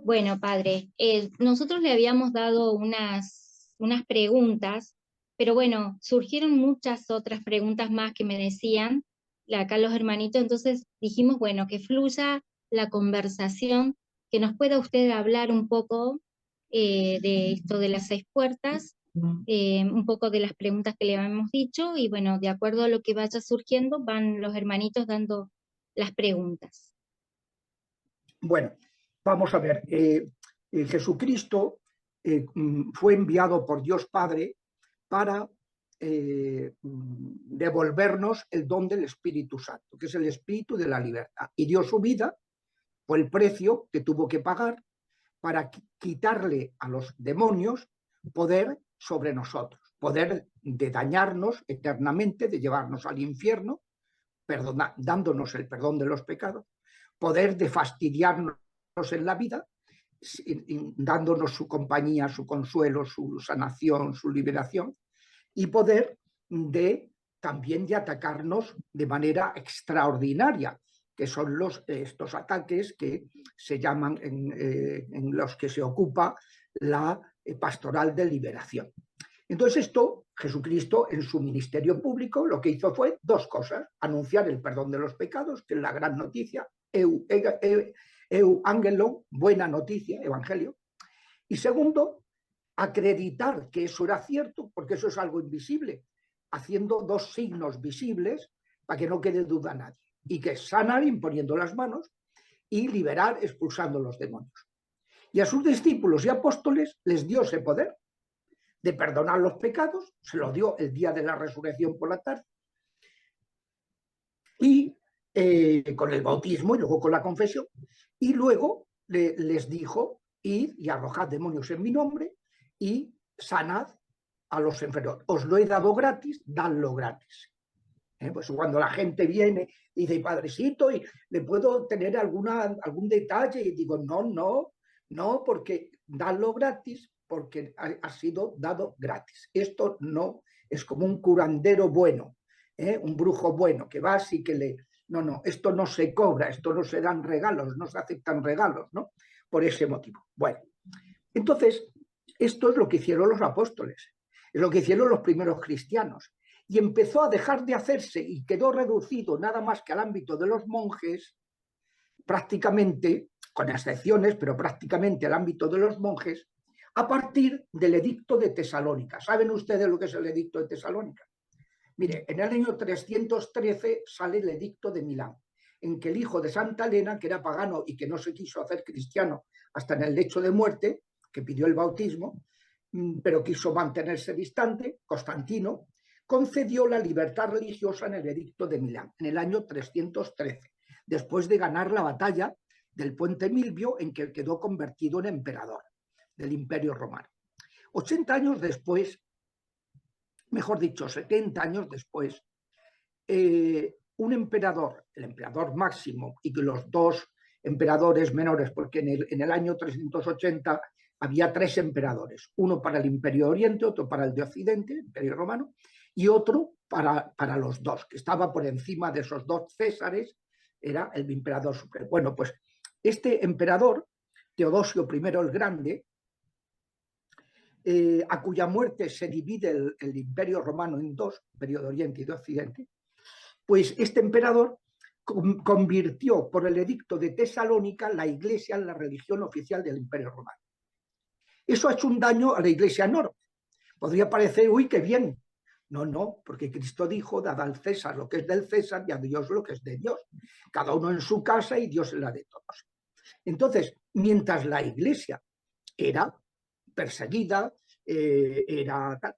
Bueno, padre, nosotros le habíamos dado unas preguntas, pero bueno, surgieron muchas otras preguntas más que me decían acá los hermanitos, entonces dijimos, bueno, que fluya la conversación, que nos pueda usted hablar un poco de esto de las 6 puertas, un poco de las preguntas que le habíamos dicho, y bueno, de acuerdo a lo que vaya surgiendo, van los hermanitos dando las preguntas. Bueno, vamos a ver. Jesucristo fue enviado por Dios Padre para devolvernos el don del Espíritu Santo, que es el espíritu de la libertad. Y dio su vida, fue el precio que tuvo que pagar para quitarle a los demonios poder sobre nosotros, poder de dañarnos eternamente, de llevarnos al infierno, dándonos el perdón de los pecados, poder de fastidiarnos en la vida, dándonos su compañía, su consuelo, su sanación, su liberación, y poder de también de atacarnos de manera extraordinaria, que son estos ataques que se llaman en los que se ocupa la pastoral de liberación. Entonces esto, Jesucristo en su ministerio público lo que hizo fue dos cosas: anunciar el perdón de los pecados, que es la gran noticia, Angelon, buena noticia, evangelio, y segundo, acreditar que eso era cierto, porque eso es algo invisible, haciendo dos signos visibles para que no quede duda a nadie, y que es sanar imponiendo las manos y liberar expulsando los demonios. Y a sus discípulos y apóstoles les dio ese poder de perdonar los pecados, se lo dio el día de la resurrección por la tarde, y con el bautismo y luego con la confesión, y luego les dijo: id y arrojad demonios en mi nombre y sanad a los enfermos. Os lo he dado gratis, dadlo gratis. Pues cuando la gente viene y dice: padrecito, ¿y le puedo tener algún detalle? Y digo: no, porque dadlo gratis, porque ha sido dado gratis. Esto no es como un curandero bueno, un brujo bueno, que vas y que le... No, esto no se cobra, esto no se dan regalos, no se aceptan regalos, ¿no? Por ese motivo. Bueno, entonces, esto es lo que hicieron los apóstoles, es lo que hicieron los primeros cristianos. Y empezó a dejar de hacerse y quedó reducido nada más que al ámbito de los monjes, prácticamente, con excepciones, pero prácticamente al ámbito de los monjes, a partir del edicto de Tesalónica. ¿Saben ustedes lo que es el edicto de Tesalónica? Mire, en el año 313 sale el edicto de Milán, en que el hijo de Santa Elena, que era pagano y que no se quiso hacer cristiano hasta en el lecho de muerte, que pidió el bautismo, pero quiso mantenerse distante, Constantino, concedió la libertad religiosa en el edicto de Milán, en el año 313, después de ganar la batalla del puente Milvio, en que quedó convertido en emperador del Imperio Romano. 80 años después, mejor dicho, 70 años después, un emperador, el emperador Máximo, y los dos emperadores menores, porque en el año 380 había tres emperadores, uno para el Imperio Oriente, otro para el de Occidente, el Imperio Romano, y otro para los dos, que estaba por encima de esos dos Césares, era el emperador supremo. Bueno, pues este emperador, Teodosio I el Grande, a cuya muerte se divide el Imperio Romano en dos, Imperio de Oriente y de Occidente, pues este emperador convirtió por el edicto de Tesalónica la iglesia en la religión oficial del Imperio Romano. Eso ha hecho un daño a la iglesia enorme. Podría parecer, uy, qué bien. No, porque Cristo dijo: dad al César lo que es del César y a Dios lo que es de Dios. Cada uno en su casa y Dios en la de todos. Entonces, mientras la iglesia era perseguida,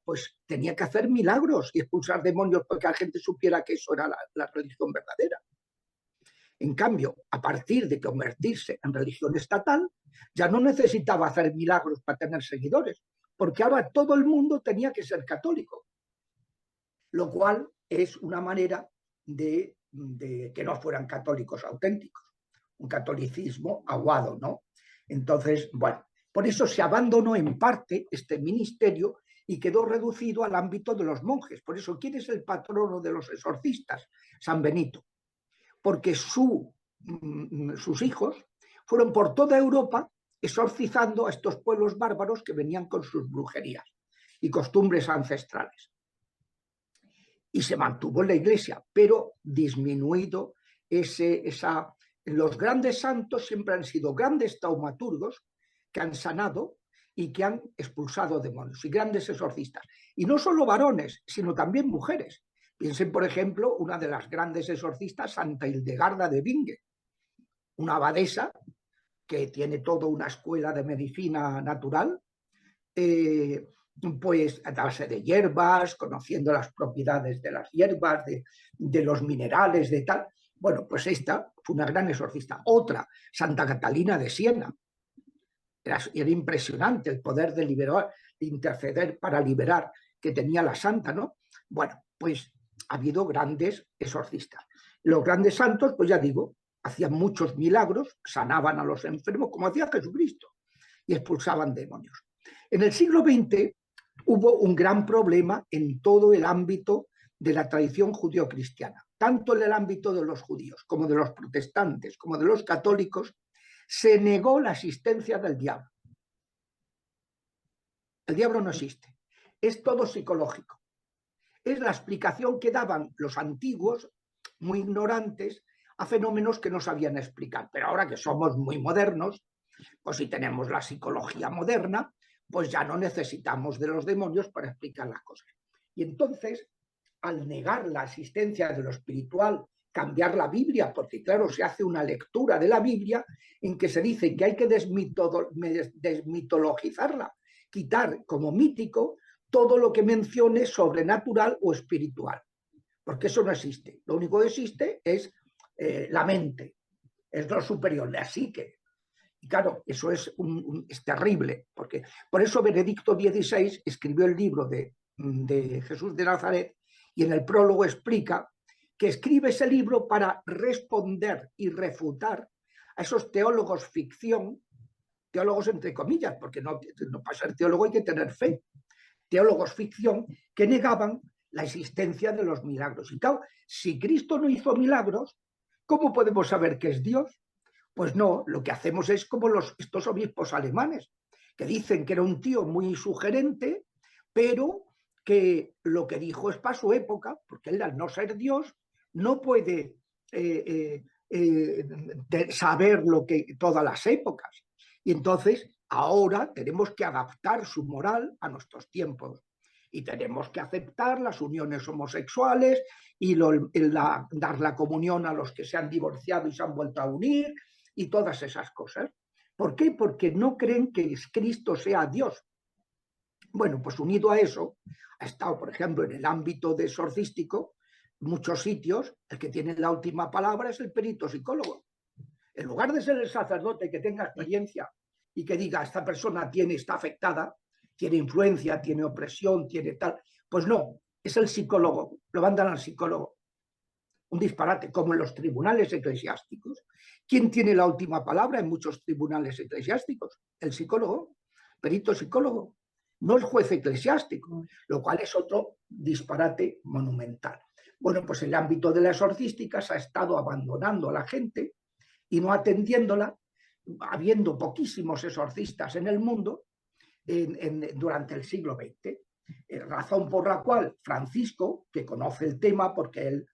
pues tenía que hacer milagros y expulsar demonios para que la gente supiera que eso era la religión verdadera. En cambio, a partir de convertirse en religión estatal, ya no necesitaba hacer milagros para tener seguidores, porque ahora todo el mundo tenía que ser católico, lo cual es una manera de que no fueran católicos auténticos, un catolicismo aguado, ¿no? Entonces, bueno, por eso se abandonó en parte este ministerio y quedó reducido al ámbito de los monjes. Por eso, ¿quién es el patrono de los exorcistas? San Benito. Porque sus hijos fueron por toda Europa exorcizando a estos pueblos bárbaros que venían con sus brujerías y costumbres ancestrales. Y se mantuvo en la iglesia, pero disminuido los grandes santos siempre han sido grandes taumaturgos que han sanado y que han expulsado demonios, y grandes exorcistas. Y no solo varones, sino también mujeres. Piensen, por ejemplo, una de las grandes exorcistas, Santa Hildegarda de Bingen, una abadesa que tiene toda una escuela de medicina natural, pues a base de hierbas, conociendo las propiedades de las hierbas, de los minerales, de tal. Bueno, pues esta fue una gran exorcista. Otra, Santa Catalina de Siena. Era impresionante el poder de liberar, de interceder para liberar que tenía la santa, ¿no? Bueno, pues ha habido grandes exorcistas. Los grandes santos, pues ya digo, hacían muchos milagros, sanaban a los enfermos, como hacía Jesucristo, y expulsaban demonios. En el siglo XX hubo un gran problema en todo el ámbito de la tradición judío-cristiana, tanto en el ámbito de los judíos como de los protestantes, como de los católicos. Se negó la existencia del diablo. El diablo no existe, es todo psicológico. Es la explicación que daban los antiguos, muy ignorantes, a fenómenos que no sabían explicar. Pero ahora que somos muy modernos, pues si tenemos la psicología moderna, pues ya no necesitamos de los demonios para explicar las cosas. Y entonces, al negar la existencia de lo espiritual, cambiar la Biblia, porque claro, se hace una lectura de la Biblia en que se dice que hay que desmitologizarla, quitar como mítico todo lo que mencione sobrenatural o espiritual, porque eso no existe. Lo único que existe es la mente, es lo superior, la psique. Y claro, eso es terrible, porque por eso Benedicto XVI escribió el libro de Jesús de Nazaret, y en el prólogo explica que escribe ese libro para responder y refutar a esos teólogos ficción, teólogos entre comillas, porque no para ser teólogo hay que tener fe, teólogos ficción que negaban la existencia de los milagros. Y claro, si Cristo no hizo milagros, ¿cómo podemos saber que es Dios? Pues no, lo que hacemos es como estos obispos alemanes, que dicen que era un tío muy sugerente, pero que lo que dijo es para su época, porque él al no ser Dios no puede saber lo que todas las épocas. Y entonces ahora tenemos que adaptar su moral a nuestros tiempos. Y tenemos que aceptar las uniones homosexuales y dar la comunión a los que se han divorciado y se han vuelto a unir y todas esas cosas. ¿Por qué? Porque no creen que Cristo sea Dios. Bueno, pues unido a eso, ha estado, por ejemplo, en el ámbito de exorcístico, muchos sitios, el que tiene la última palabra es el perito psicólogo. En lugar de ser el sacerdote que tenga experiencia y que diga, esta persona está afectada, tiene influencia, tiene opresión, tiene tal, pues no, es el psicólogo, lo mandan al psicólogo. Un disparate, como en los tribunales eclesiásticos. ¿Quién tiene la última palabra en muchos tribunales eclesiásticos? El psicólogo, perito psicólogo, no el juez eclesiástico, lo cual es otro disparate monumental. Bueno, pues el ámbito de la exorcística se ha estado abandonando a la gente y no atendiéndola, habiendo poquísimos exorcistas en el mundo durante el siglo XX. Razón por la cual Francisco, que conoce el tema porque él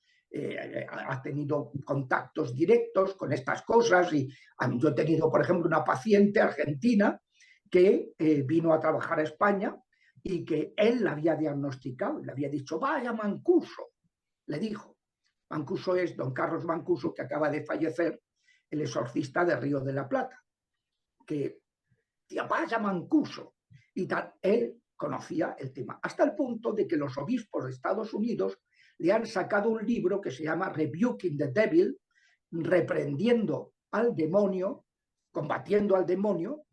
ha tenido contactos directos con estas cosas, y yo he tenido, por ejemplo, una paciente argentina que vino a trabajar a España y que él la había diagnosticado, le había dicho, vaya Mancuso, le dijo. Mancuso es don Carlos Mancuso, que acaba de fallecer, el exorcista de Río de la Plata, que vaya Mancuso, y tal, él conocía el tema, hasta el punto de que los obispos de Estados Unidos le han sacado un libro que se llama Rebuking the Devil, reprendiendo al demonio, combatiendo al demonio,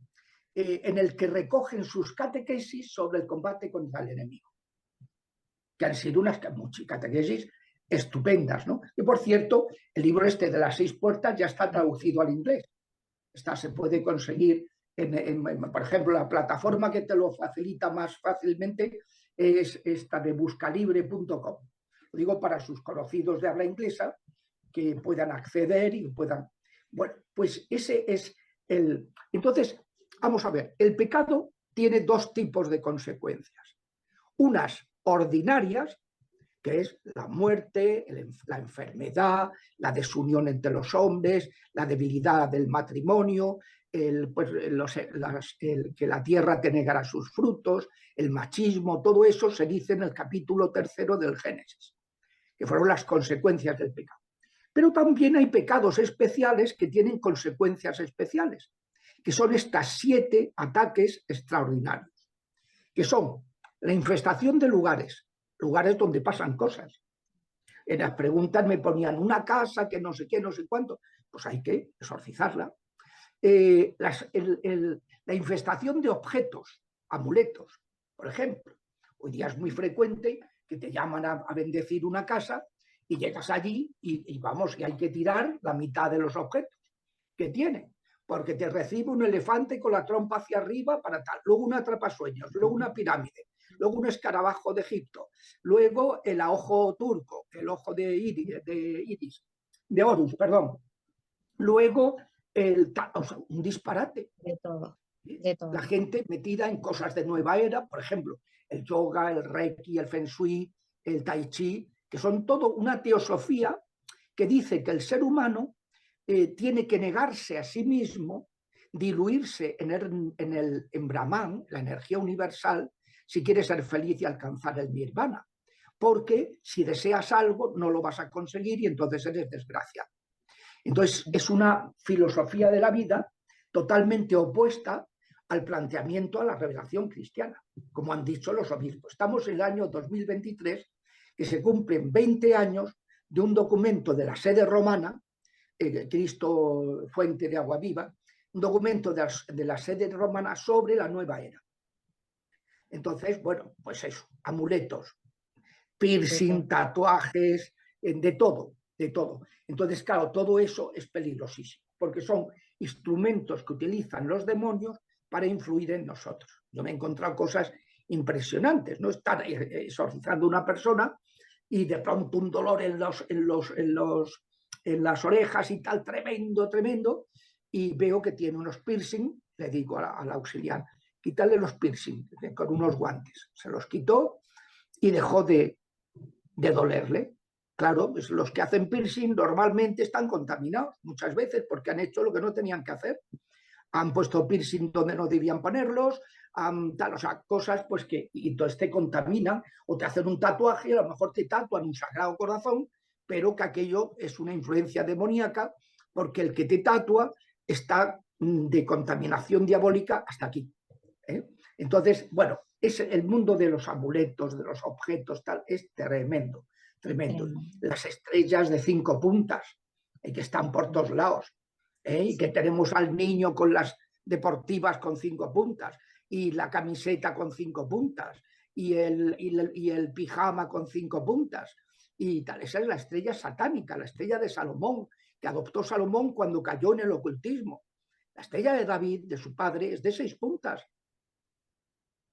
en el que recogen sus catequesis sobre el combate contra el enemigo, que han sido unas catequesis estupendas, ¿no? Y por cierto, el libro este de las 6 puertas ya está traducido al inglés. Se puede conseguir, por ejemplo, la plataforma que te lo facilita más fácilmente es esta de buscalibre.com. Lo digo para sus conocidos de habla inglesa, que puedan acceder y puedan... Bueno, pues ese es el... Entonces, vamos a ver, el pecado tiene dos tipos de consecuencias. Unas ordinarias, que es la muerte, la enfermedad, la desunión entre los hombres, la debilidad del matrimonio, que la tierra te negará sus frutos, el machismo, todo eso se dice en el capítulo 3 del Génesis, que fueron las consecuencias del pecado. Pero también hay pecados especiales que tienen consecuencias especiales, que son estas 7 ataques extraordinarios, que son la infestación de lugares donde pasan cosas. En las preguntas me ponían una casa que no sé qué, no sé cuánto, pues hay que exorcizarla. La infestación de objetos, amuletos, por ejemplo. Hoy día es muy frecuente que te llaman a bendecir una casa y llegas allí y vamos, y hay que tirar la mitad de los objetos que tiene, porque te recibe un elefante con la trompa hacia arriba para tal, luego un atrapasueños, luego una pirámide, luego un escarabajo de Egipto, luego el ojo turco, el ojo de Horus, perdón. Luego o sea, un disparate. De todo, ¿Sí? de todo. La gente metida en cosas de nueva era, por ejemplo, el yoga, el reiki, el feng shui, el tai chi, que son todo una teosofía que dice que el ser humano tiene que negarse a sí mismo, diluirse en Brahman, la energía universal, si quiere ser feliz y alcanzar el nirvana. Porque si deseas algo, no lo vas a conseguir y entonces eres desgraciado. Entonces, es una filosofía de la vida totalmente opuesta al planteamiento, a la revelación cristiana, como han dicho los obispos. Estamos en el año 2023, que se cumplen 20 años de un documento de la sede romana, Cristo Fuente de Agua Viva, un documento de la sede romana sobre la nueva era. Entonces, bueno, pues eso, amuletos, piercing, tatuajes, de todo, de todo. Entonces, claro, todo eso es peligrosísimo, porque son instrumentos que utilizan los demonios para influir en nosotros. Yo me he encontrado cosas impresionantes, ¿no? Estar exorcizando a una persona y de pronto un dolor en las orejas y tal, tremendo, tremendo, y veo que tiene unos piercing, le digo al auxiliar, quítale los piercing con unos guantes. Se los quitó y dejó de dolerle. Claro, pues los que hacen piercing normalmente están contaminados muchas veces porque han hecho lo que no tenían que hacer. Han puesto piercing donde no debían ponerlos, tal, o sea, cosas pues que y entonces te contaminan o te hacen un tatuaje y a lo mejor te tatuan un Sagrado Corazón, pero que aquello es una influencia demoníaca porque el que te tatua está de contaminación diabólica hasta aquí. Entonces, bueno, es el mundo de los amuletos, de los objetos, tal, es tremendo, tremendo. Las estrellas de 5 puntas, que están por todos lados, y que tenemos al niño con las deportivas con 5 puntas, y la camiseta con 5 puntas, y el pijama con 5 puntas, y tal. Esa es la estrella satánica, la estrella de Salomón, que adoptó Salomón cuando cayó en el ocultismo. La estrella de David, de su padre, es de 6 puntas.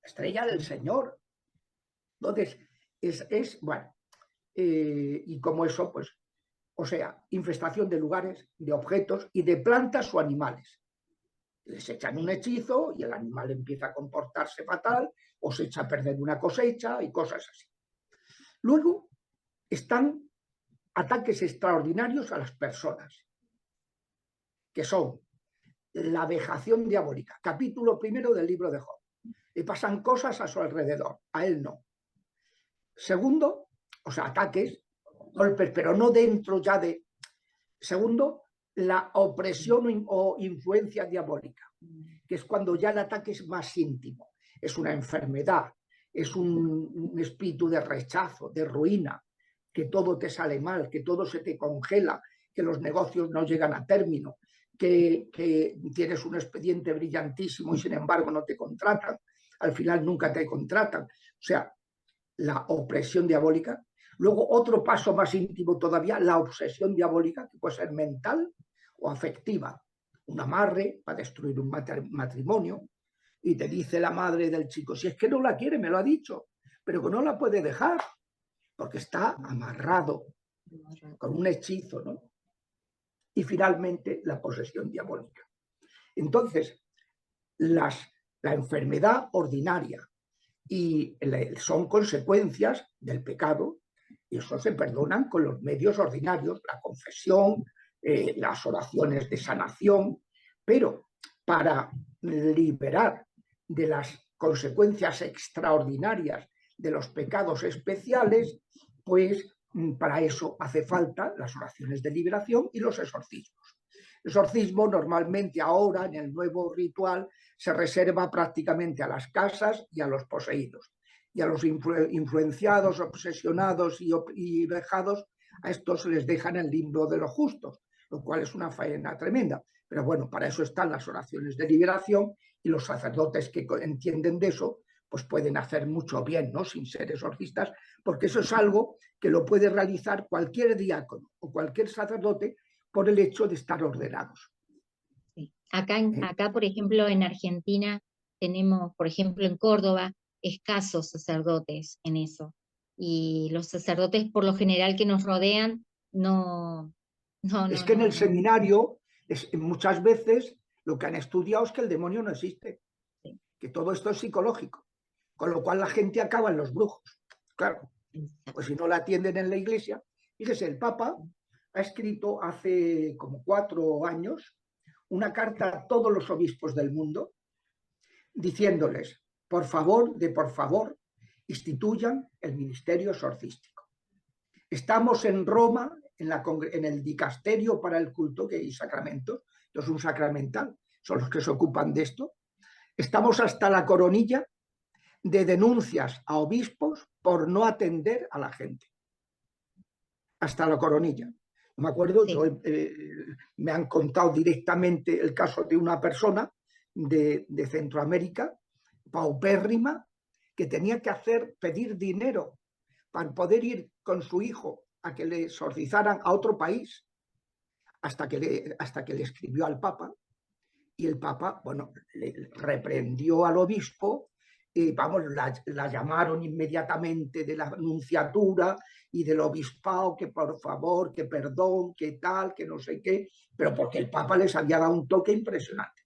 Estrella del Señor. Entonces, bueno, y como eso, pues, o sea, infestación de lugares, de objetos y de plantas o animales. Les echan un hechizo y el animal empieza a comportarse fatal o se echa a perder una cosecha y cosas así. Luego están ataques extraordinarios a las personas, que son la vejación diabólica, capítulo 1 del libro de Job. Le pasan cosas a su alrededor, a él no. Segundo, o sea, ataques, golpes, pero no dentro ya de... Segundo, la opresión o influencia diabólica, que es cuando ya el ataque es más íntimo. Es una enfermedad, es un espíritu de rechazo, de ruina, que todo te sale mal, que todo se te congela, que los negocios no llegan a término, que tienes un expediente brillantísimo y sin embargo no te contratan, al final nunca te contratan. O sea, la opresión diabólica. Luego, otro paso más íntimo todavía, la obsesión diabólica, que puede ser mental o afectiva. Un amarre para destruir un matrimonio y te dice la madre del chico, si es que no la quiere, me lo ha dicho, pero que no la puede dejar porque está amarrado con un hechizo, ¿no? Y finalmente, la posesión diabólica. Entonces, la enfermedad ordinaria y son consecuencias del pecado, y eso se perdonan con los medios ordinarios, la confesión, las oraciones de sanación, pero para liberar de las consecuencias extraordinarias de los pecados especiales, pues para eso hace falta las oraciones de liberación y los exorcismos. El exorcismo normalmente ahora, en el nuevo ritual, se reserva prácticamente a las casas y a los poseídos. Y a los influenciados, obsesionados y vejados, a estos les dejan el limbo de los justos, lo cual es una faena tremenda. Pero bueno, para eso están las oraciones de liberación, y los sacerdotes que entienden de eso, pues pueden hacer mucho bien, ¿no? Sin ser exorcistas, porque eso es algo que lo puede realizar cualquier diácono o cualquier sacerdote por el hecho de estar ordenados. Sí. Acá, por ejemplo, en Argentina tenemos, por ejemplo, en Córdoba, escasos sacerdotes en eso. Y los sacerdotes, por lo general, que nos rodean, no, no, Es no, que en no, el no. seminario muchas veces lo que han estudiado es que el demonio no existe, Sí. que todo esto es psicológico, con lo cual la gente acaba en los brujos. Claro, pues si no la atienden en la iglesia. Fíjese, el Papa ha escrito hace como 4 años una carta a todos los obispos del mundo diciéndoles, por favor, instituyan el ministerio exorcístico. Estamos en Roma, en el dicasterio para el culto que hay sacramentos, esto es un sacramental, son los que se ocupan de esto. Estamos hasta la coronilla de denuncias a obispos por no atender a la gente. Hasta la coronilla. Me acuerdo, Sí. me han contado directamente el caso de una persona de Centroamérica, paupérrima, que tenía que pedir dinero para poder ir con su hijo a que le exorcizaran a otro país, hasta que le escribió al Papa, y el Papa, bueno, le reprendió al obispo, vamos, la llamaron inmediatamente de la nunciatura y del obispado, que por favor, que perdón, que tal, que no sé qué, pero porque el Papa les había dado un toque impresionante.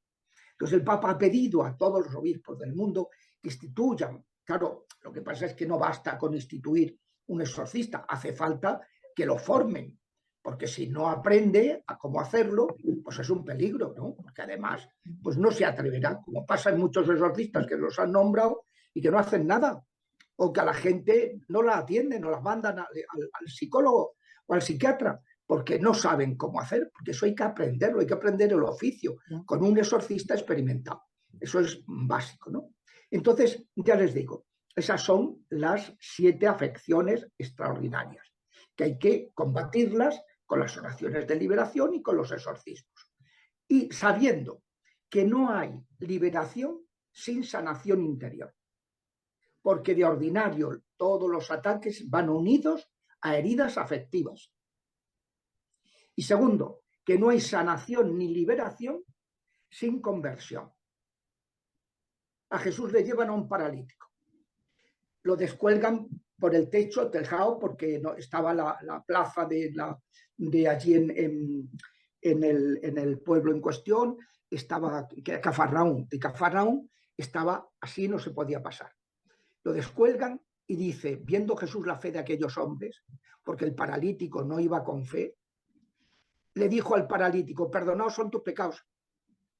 Entonces el Papa ha pedido a todos los obispos del mundo que instituyan. Claro, lo que pasa es que no basta con instituir un exorcista, hace falta que lo formen, porque si no aprende a cómo hacerlo, pues es un peligro, ¿no? Porque además, pues no se atreverá, como pasa en muchos exorcistas que los han nombrado y que no hacen nada, o que a la gente no la atienden, o la mandan al psicólogo o al psiquiatra, porque no saben cómo hacer, porque eso hay que aprenderlo, hay que aprender el oficio con un exorcista experimentado. Eso es básico, ¿no? Entonces, ya les digo, esas son las 7 afecciones extraordinarias, que hay que combatirlas con las oraciones de liberación y con los exorcismos. Y sabiendo que no hay liberación sin sanación interior, porque de ordinario todos los ataques van unidos a heridas afectivas. Y segundo, que no hay sanación ni liberación sin conversión. A Jesús le llevan a un paralítico, lo descuelgan por el techo, tejado, porque no, estaba la plaza de allí en el pueblo en cuestión, estaba Cafarnaún, de Cafarnaún estaba así, no se podía pasar. Lo descuelgan y dice, viendo Jesús la fe de aquellos hombres, porque el paralítico no iba con fe, le dijo al paralítico, perdonaos son tus pecados.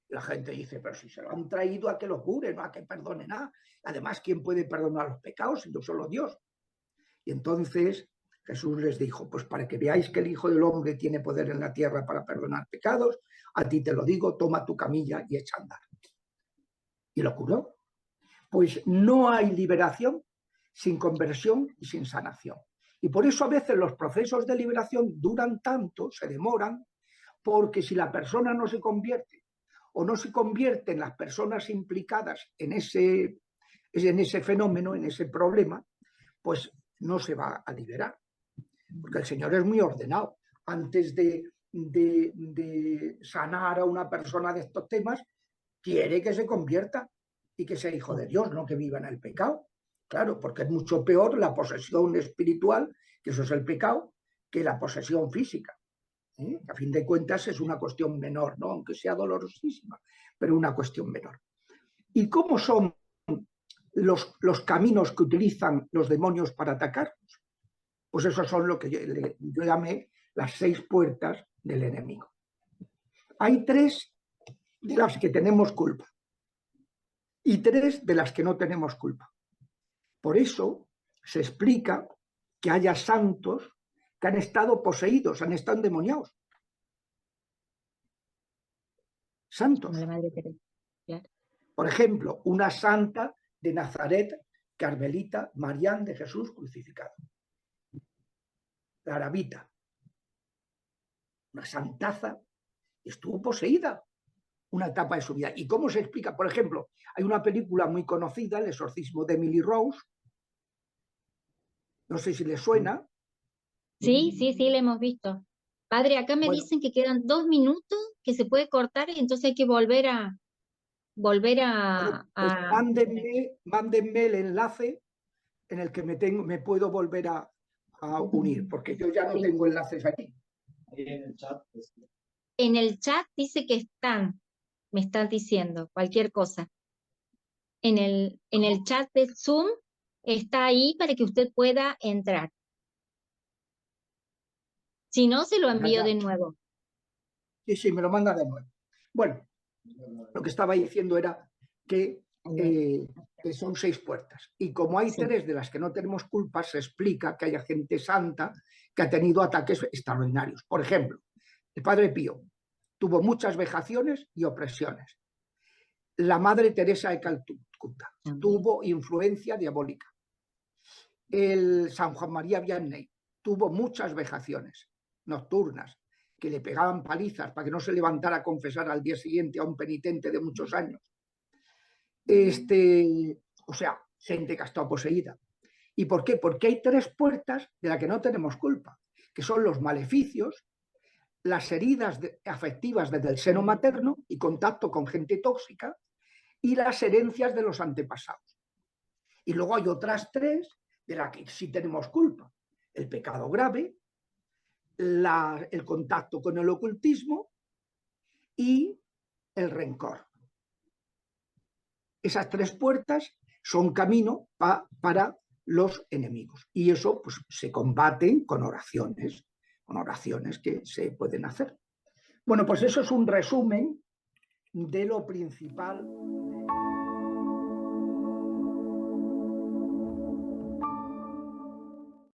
La gente dice, pero si se lo han traído a que lo cure, no a que perdone nada. Además, ¿quién puede perdonar los pecados si no solo Dios? Y entonces Jesús les dijo, pues para que veáis que el Hijo del Hombre tiene poder en la tierra para perdonar pecados, a ti te lo digo, toma tu camilla y echa a andar. Y lo curó. Pues no hay liberación sin conversión y sin sanación. Y por eso a veces los procesos de liberación duran tanto, se demoran, porque si la persona no se convierte o no se convierten las personas implicadas en ese fenómeno, en ese problema, pues no se va a liberar. Porque el Señor es muy ordenado. Antes de sanar a una persona de estos temas, quiere que se convierta y que sea hijo de Dios, no que viva en el pecado. Claro, porque es mucho peor la posesión espiritual, que eso es el pecado, que la posesión física. A fin de cuentas es una cuestión menor, ¿no? Aunque sea dolorosísima, pero una cuestión menor. ¿Y cómo son los caminos que utilizan los demonios para atacarnos? Pues esos son lo que yo llamé las 6 puertas del enemigo. Hay 3 de las que tenemos culpa y 3 de las que no tenemos culpa. Por eso se explica que haya santos que han estado poseídos, han estado endemoniados. Santos. Claro. Por ejemplo, una santa de Nazaret, Carmelita, Marián de Jesús crucificado. La Arabita, una santaza, estuvo poseída una etapa de su vida. ¿Y cómo se explica? Por ejemplo, hay una película muy conocida, El exorcismo de Emily Rose, no sé si le suena. Sí, le hemos visto. Padre, acá me dicen que quedan 2 minutos, que se puede cortar y entonces hay que volver a... Bueno, pues mándenme el enlace en el que me puedo volver a unir, porque yo ya no tengo enlaces aquí. En el chat dice que me están diciendo cualquier cosa. En el chat de Zoom está ahí para que usted pueda entrar. Si no, se lo envío de nuevo. Sí, me lo manda de nuevo. Bueno, lo que estaba diciendo era que son 6 puertas. Y como hay 3 de las que no tenemos culpa, se explica que haya gente santa que ha tenido ataques extraordinarios. Por ejemplo, el Padre Pío tuvo muchas vejaciones y opresiones. La Madre Teresa de Calcuta tuvo influencia diabólica. El San Juan María Vianney tuvo muchas vejaciones nocturnas, que le pegaban palizas para que no se levantara a confesar al día siguiente a un penitente de muchos años. O sea, gente que ha estado poseída. ¿Y por qué? Porque hay 3 puertas de las que no tenemos culpa, que son los maleficios, las heridas afectivas desde el seno materno y contacto con gente tóxica, y las herencias de los antepasados. Y luego hay otras 3 de las que sí tenemos culpa: el pecado grave, el contacto con el ocultismo y el rencor. Esas 3 puertas son camino para los enemigos, y eso pues se combaten con oraciones que se pueden hacer. Bueno, pues eso es un resumen de lo principal.